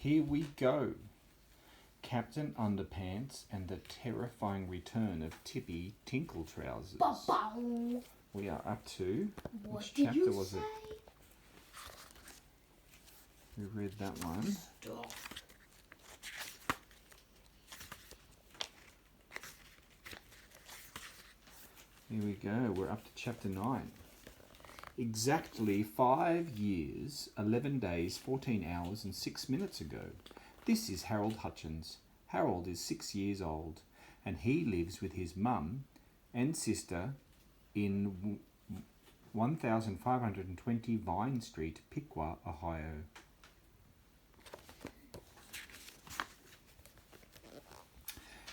Here we go. Captain Underpants and the terrifying return of Tippy Tinkletrousers. Ba-bow. We are up to... What which did chapter you was say? it? We read that one. Stop. Here we go. We're up to chapter 9. Exactly 5 years, 11 days, 14 hours and 6 minutes ago. This is Harold Hutchins. Harold is 6 years old and he lives with his mum and sister in 1520 Vine Street, Piqua, Ohio.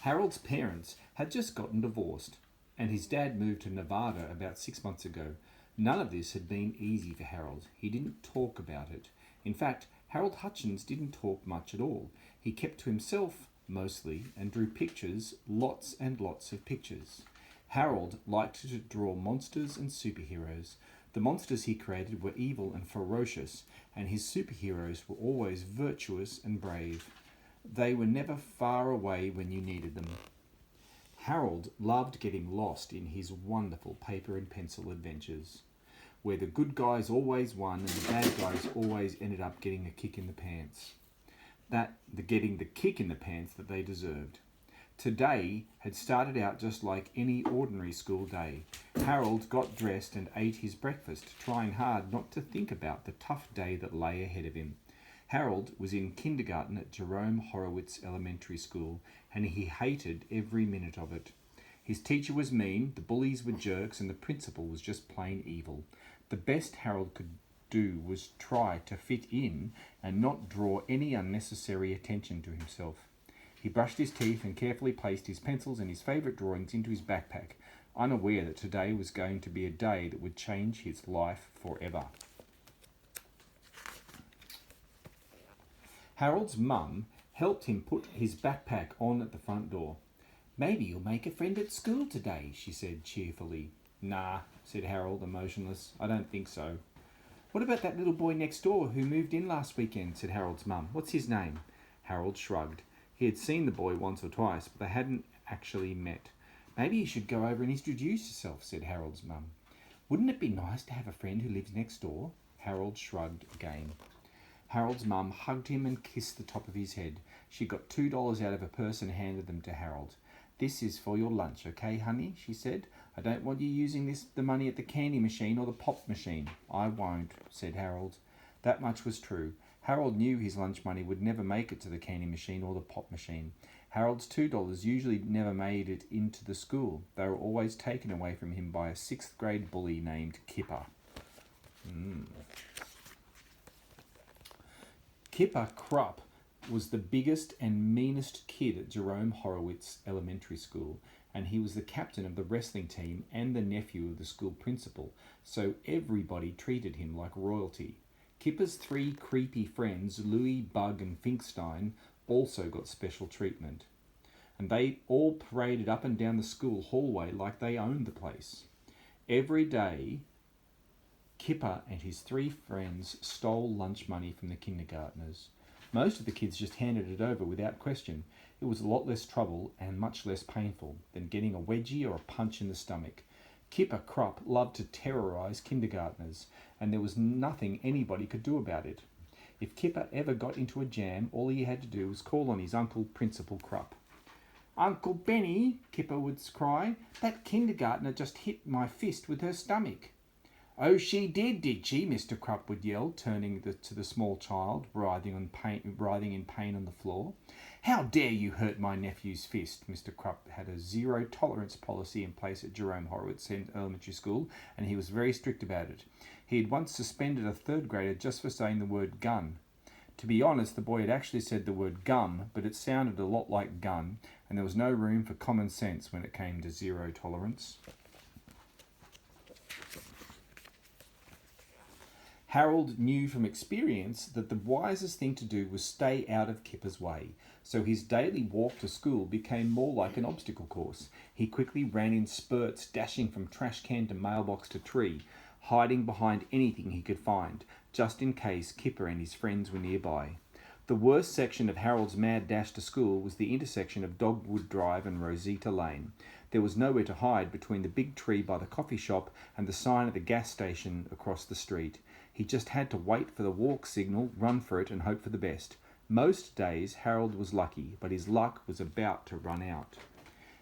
Harold's parents had just gotten divorced and his dad moved to Nevada about 6 months ago. None of this had been easy for Harold. He didn't talk about it. In fact, Harold Hutchins didn't talk much at all. He kept to himself mostly and drew pictures, lots and lots of pictures. Harold liked to draw monsters and superheroes. The monsters he created were evil and ferocious, and his superheroes were always virtuous and brave. They were never far away when you needed them. Harold loved getting lost in his wonderful paper and pencil adventures, where the good guys always won and the bad guys always ended up getting a kick in the pants. Getting the kick in the pants that they deserved. Today had started out just like any ordinary school day. Harold got dressed and ate his breakfast, trying hard not to think about the tough day that lay ahead of him. Harold was in kindergarten at Jerome Horowitz Elementary School, and he hated every minute of it. His teacher was mean, the bullies were jerks, and the principal was just plain evil. The best Harold could do was try to fit in and not draw any unnecessary attention to himself. He brushed his teeth and carefully placed his pencils and his favourite drawings into his backpack, unaware that today was going to be a day that would change his life forever. Harold's mum helped him put his backpack on at the front door. "Maybe you'll make a friend at school today," she said cheerfully. "Nah," said Harold, emotionless. "I don't think so." "What about that little boy next door who moved in last weekend?" said Harold's mum. "What's his name?" Harold shrugged. He had seen the boy once or twice, but they hadn't actually met. "Maybe you should go over and introduce yourself," said Harold's mum. "Wouldn't it be nice to have a friend who lives next door?" Harold shrugged again. Harold's mum hugged him and kissed the top of his head. She got $2 out of her purse and handed them to Harold. "This is for your lunch, okay, honey?" she said. "I don't want you using the money at the candy machine or the pop machine." "I won't," said Harold. That much was true. Harold knew his lunch money would never make it to the candy machine or the pop machine. Harold's $2 usually never made it into the school. They were always taken away from him by a 6th grade bully named Kipper. Kipper Krupp was the biggest and meanest kid at Jerome Horowitz Elementary School, and he was the captain of the wrestling team and the nephew of the school principal, so everybody treated him like royalty. Kipper's 3 creepy friends, Louie, Bug and Finkstein, also got special treatment, and they all paraded up and down the school hallway like they owned the place. Every day, Kipper and his 3 friends stole lunch money from the kindergartners. Most of the kids just handed it over without question. It was a lot less trouble and much less painful than getting a wedgie or a punch in the stomach. Kipper Krupp loved to terrorise kindergartners, and there was nothing anybody could do about it. If Kipper ever got into a jam, all he had to do was call on his uncle, Principal Krupp. "Uncle Benny," Kipper would cry, "that kindergartner just hit my fist with her stomach." "Oh, she did she?" Mr. Krupp would yell, turning to the small child, writhing in pain on the floor. "How dare you hurt my nephew's fist?" Mr. Krupp had a zero-tolerance policy in place at Jerome Horowitz Elementary School, and he was very strict about it. He had once suspended a 3rd grader just for saying the word gun. To be honest, the boy had actually said the word gum, but it sounded a lot like gun, and there was no room for common sense when it came to zero tolerance. Harold knew from experience that the wisest thing to do was stay out of Kipper's way, so his daily walk to school became more like an obstacle course. He quickly ran in spurts, dashing from trash can to mailbox to tree, hiding behind anything he could find, just in case Kipper and his friends were nearby. The worst section of Harold's mad dash to school was the intersection of Dogwood Drive and Rosita Lane. There was nowhere to hide between the big tree by the coffee shop and the sign of the gas station across the street. He just had to wait for the walk signal, run for it, and hope for the best. Most days Harold was lucky, but his luck was about to run out.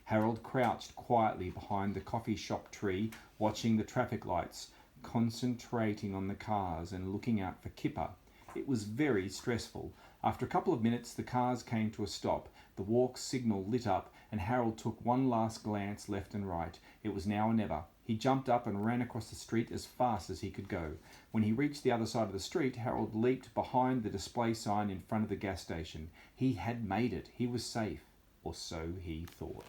Harold crouched quietly behind the coffee shop tree, watching the traffic lights, concentrating on the cars and looking out for Kipper. It was very stressful. After a couple of minutes, the cars came to a stop. The walk signal lit up, and Harold took one last glance left and right. It was now or never. He jumped up and ran across the street as fast as he could go. When he reached the other side of the street, Harold leaped behind the display sign in front of the gas station. He had made it. He was safe. Or so he thought.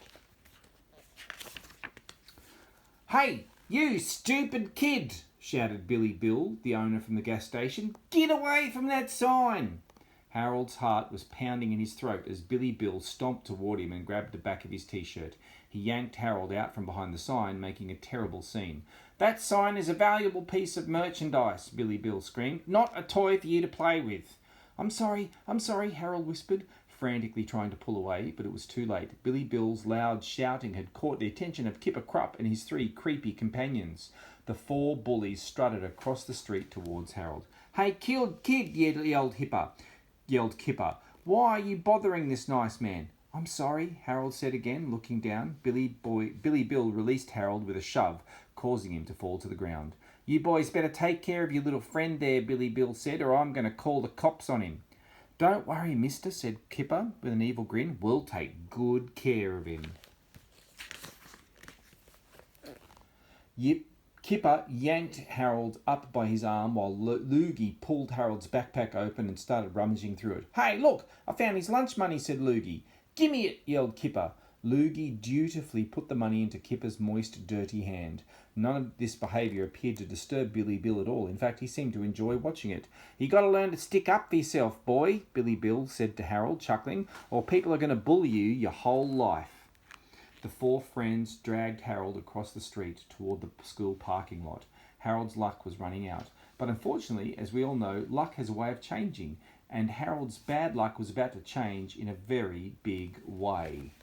"Hey, you stupid kid!" shouted Billy Bill, the owner from the gas station. "Get away from that sign!" Harold's heart was pounding in his throat as Billy Bill stomped toward him and grabbed the back of his t-shirt. He yanked Harold out from behind the sign, making a terrible scene. "That sign is a valuable piece of merchandise," Billy Bill screamed. "Not a toy for you to play with." I'm sorry, Harold whispered, frantically trying to pull away, but it was too late. Billy Bill's loud shouting had caught the attention of Kipper Krupp and his three creepy companions. The four bullies strutted across the street towards Harold. "Hey, kid," yelled Kipper. "Why are you bothering this nice man?" "I'm sorry," Harold said again, looking down. Billy Bill released Harold with a shove, causing him to fall to the ground. "You boys better take care of your little friend there," Billy Bill said, "or I'm going to call the cops on him." "Don't worry, mister," said Kipper with an evil grin. "We'll take good care of him." Kipper yanked Harold up by his arm while Loogie pulled Harold's backpack open and started rummaging through it. "Hey, look, I found his lunch money," said Loogie. "Gimme it," yelled Kipper. Loogie dutifully put the money into Kipper's moist, dirty hand. None of this behaviour appeared to disturb Billy Bill at all. In fact, he seemed to enjoy watching it. "You got to learn to stick up for yourself, boy," Billy Bill said to Harold, chuckling, "or people are going to bully you your whole life." The four friends dragged Harold across the street toward the school parking lot. Harold's luck was running out. But unfortunately, as we all know, luck has a way of changing, and Harold's bad luck was about to change in a very big way.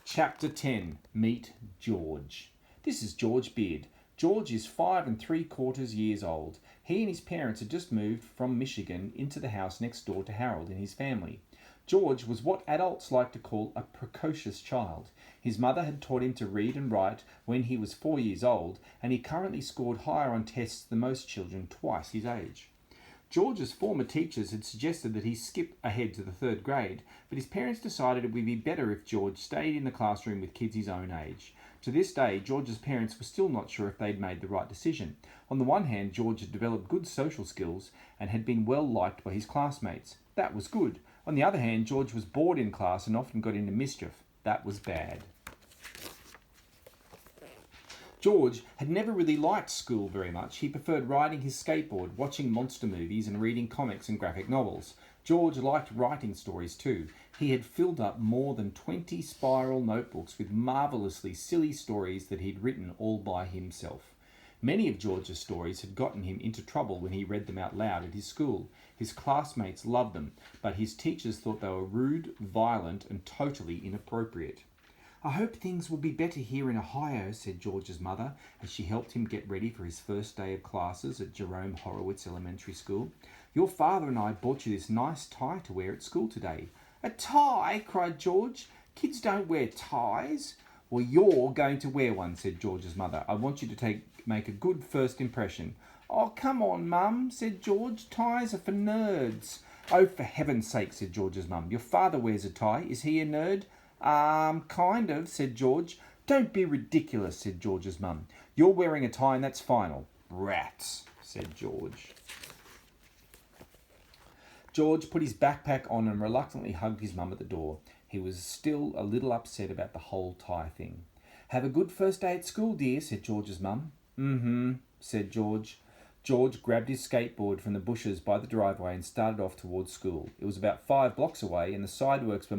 Chapter 10. Meet George. This is George Beard. George is 5 3/4 years old. He and his parents had just moved from Michigan into the house next door to Harold and his family. George was what adults like to call a precocious child. His mother had taught him to read and write when he was 4 years old, and he currently scored higher on tests than most children twice his age. George's former teachers had suggested that he skip ahead to the 3rd grade, but his parents decided it would be better if George stayed in the classroom with kids his own age. To this day, George's parents were still not sure if they'd made the right decision. On the one hand, George had developed good social skills and had been well liked by his classmates. That was good. On the other hand, George was bored in class and often got into mischief. That was bad. George had never really liked school very much. He preferred riding his skateboard, watching monster movies, and reading comics and graphic novels. George liked writing stories too. He had filled up more than 20 spiral notebooks with marvellously silly stories that he'd written all by himself. Many of George's stories had gotten him into trouble when he read them out loud at his school. His classmates loved them, but his teachers thought they were rude, violent, and totally inappropriate. "I hope things will be better here in Ohio," said George's mother, as she helped him get ready for his first day of classes at Jerome Horowitz Elementary School. "Your father and I bought you this nice tie to wear at school today." "A tie?" cried George. "Kids don't wear ties." "Well, you're going to wear one," said George's mother. "I want you to make a good first impression." "Oh, come on, Mum," said George. "Ties are for nerds." "Oh, for heaven's sake," said George's mum. "Your father wears a tie. Is he a nerd?" Kind of," said George. "Don't be ridiculous," said George's mum. "You're wearing a tie and that's final." "Rats," said George. George put his backpack on and reluctantly hugged his mum at the door. He was still a little upset about the whole tie thing. "Have a good first day at school, dear," said George's mum. "Mm-hmm," said George. George grabbed his skateboard from the bushes by the driveway and started off towards school. It was about 5 blocks away, and the sidewalks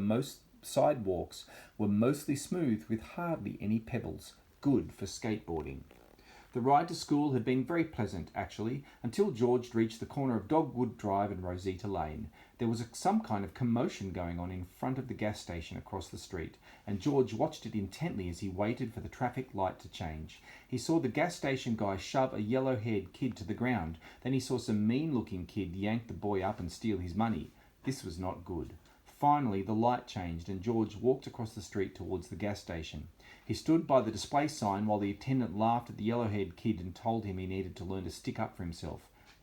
were mostly smooth with hardly any pebbles. Good for skateboarding. The ride to school had been very pleasant, actually, until George reached the corner of Dogwood Drive and Rosita Lane. There was some kind of commotion going on in front of the gas station across the street, and George watched it intently as he waited for the traffic light to change. He saw the gas station guy shove a yellow-haired kid to the ground. Then he saw some mean-looking kid yank the boy up and steal his money. This was not good. Finally, the light changed and George walked across the street towards the gas station. He stood by the display sign while the attendant laughed at the yellow-haired kid and told him he needed to learn to stick up for himself.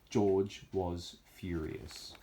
George was furious.